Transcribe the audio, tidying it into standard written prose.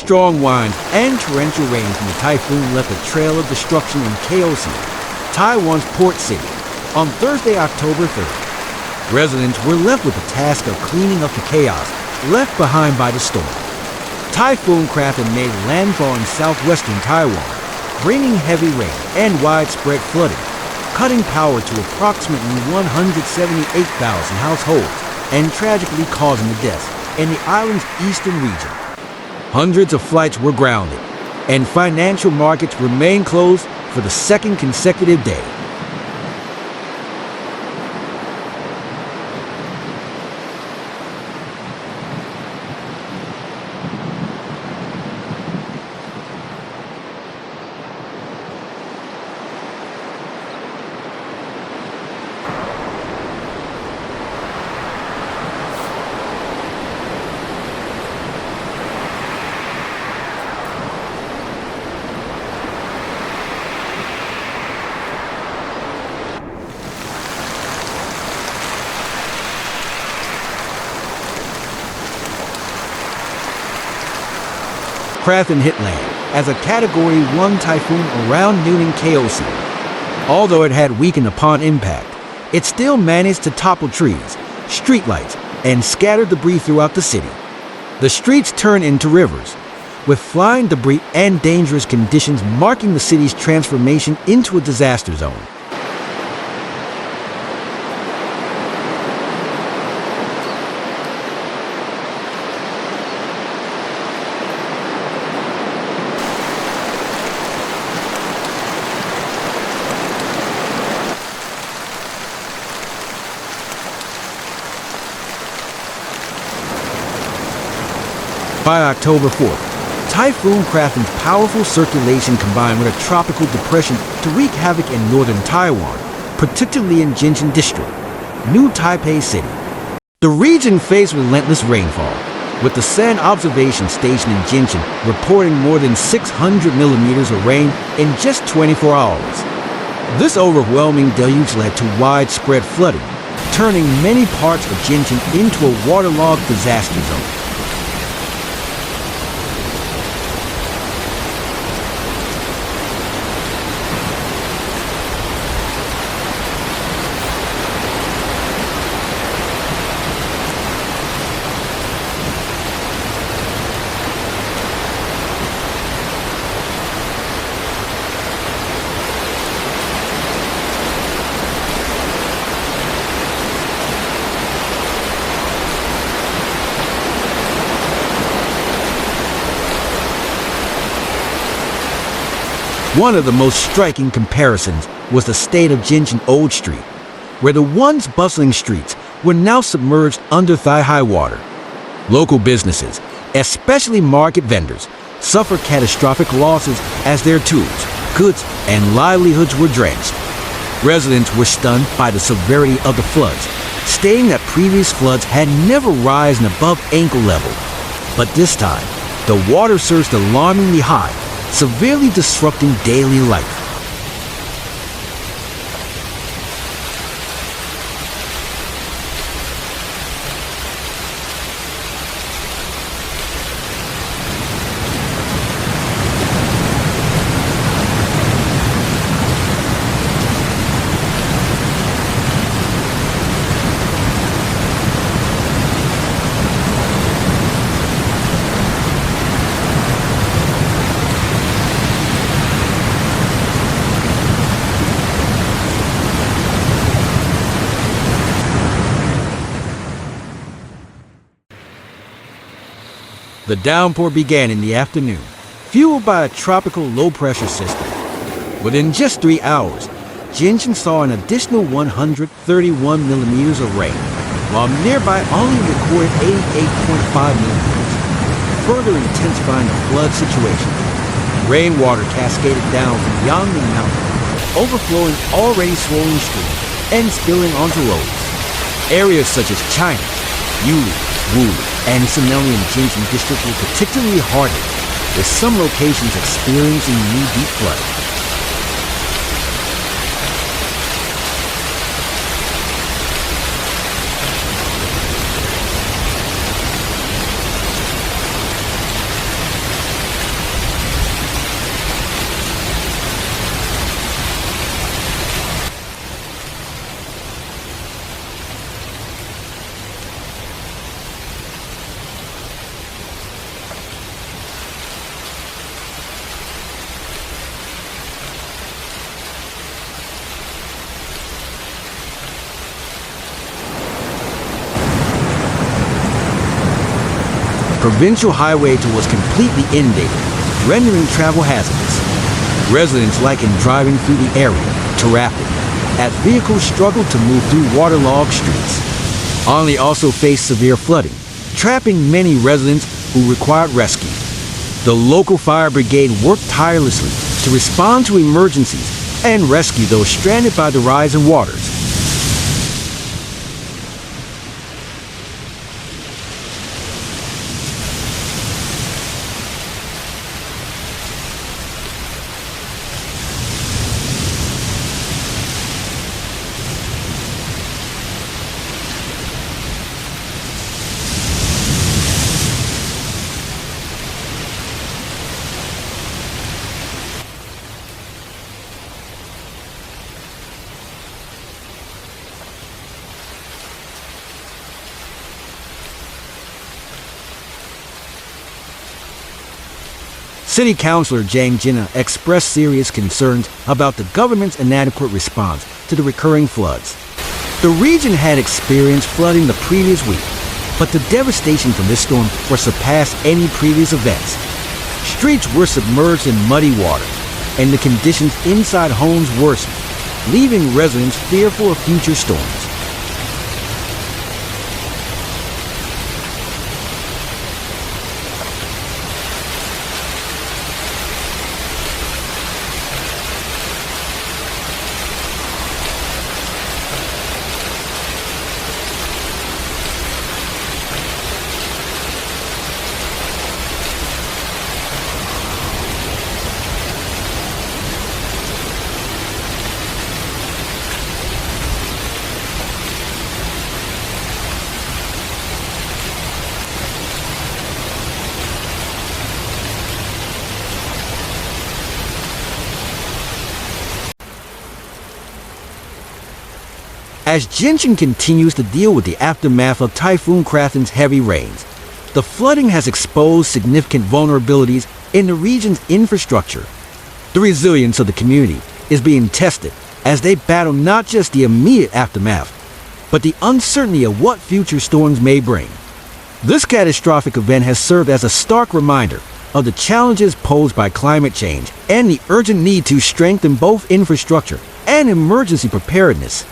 strong winds and torrential rain from the typhoon left a trail of destruction in Kaohsiung, Taiwan's port city, on Thursday, October 3rd. Residents were left with the task of cleaning up the chaos left behind by the storm. Typhoon Krathon made landfall in southwestern Taiwan, bringing heavy rain and widespread flooding, cutting power to approximately 178,000 households and tragically causing the deaths in the island's eastern region. Hundreds of flights were grounded, and financial markets remained closed for the second consecutive day. Krathon hit land as a Category 1 typhoon around noon in Kaohsiung. Although it had weakened upon impact, it still managed to topple trees, streetlights, and scatter debris throughout the city. The streets turned into rivers, with flying debris and dangerous conditions marking the city's transformation into a disaster zone. By October 4th, Typhoon Krathon's powerful circulation combined with a tropical depression to wreak havoc in northern Taiwan, particularly in Jincheng District, New Taipei City. The region faced relentless rainfall, with the Sand Observation Station in Jincheng reporting more than 600 millimeters of rain in just 24 hours. This overwhelming deluge led to widespread flooding, turning many parts of Jincheng into a waterlogged disaster zone. One of the most striking comparisons was the state of Jincheng Old Street, where the once bustling streets were now submerged under thigh-high water. Local businesses, especially market vendors, suffered catastrophic losses as their tools, goods, and livelihoods were drenched. Residents were stunned by the severity of the floods, stating that previous floods had never risen above ankle level. But this time, the water surged alarmingly high, severely disrupting daily life. The downpour began in the afternoon, fueled by a tropical low-pressure system. Within just 3 hours, Jincheng saw an additional 131 millimeters of rain, while nearby only recorded 88.5 millimeters, further intensifying the flood situation. Rainwater cascaded down from Yangming Mountain, overflowing already swollen streams and spilling onto roads. Areas such as China, Yuli, Wu, and Sinelli and Jincheng District were particularly hard hit, with some locations experiencing knee-deep flooding. provincial highway tour was completely inundated, rendering travel hazardous. Residents likened driving through the area to rafting, as vehicles struggled to move through waterlogged streets. Only also faced severe flooding, trapping many residents who required rescue. The local fire brigade worked tirelessly to respond to emergencies and rescue those stranded by the rising waters. City Councilor Jang Jinna expressed serious concerns about the government's inadequate response to the recurring floods. The region had experienced flooding the previous week, but the devastation from this storm was surpassed any previous events. Streets were submerged in muddy water, and the conditions inside homes worsened, leaving residents fearful of future storms. As Gyeonggi continues to deal with the aftermath of Typhoon Krathon's heavy rains, the flooding has exposed significant vulnerabilities in the region's infrastructure. The resilience of the community is being tested as they battle not just the immediate aftermath, but the uncertainty of what future storms may bring. This catastrophic event has served as a stark reminder of the challenges posed by climate change and the urgent need to strengthen both infrastructure and emergency preparedness.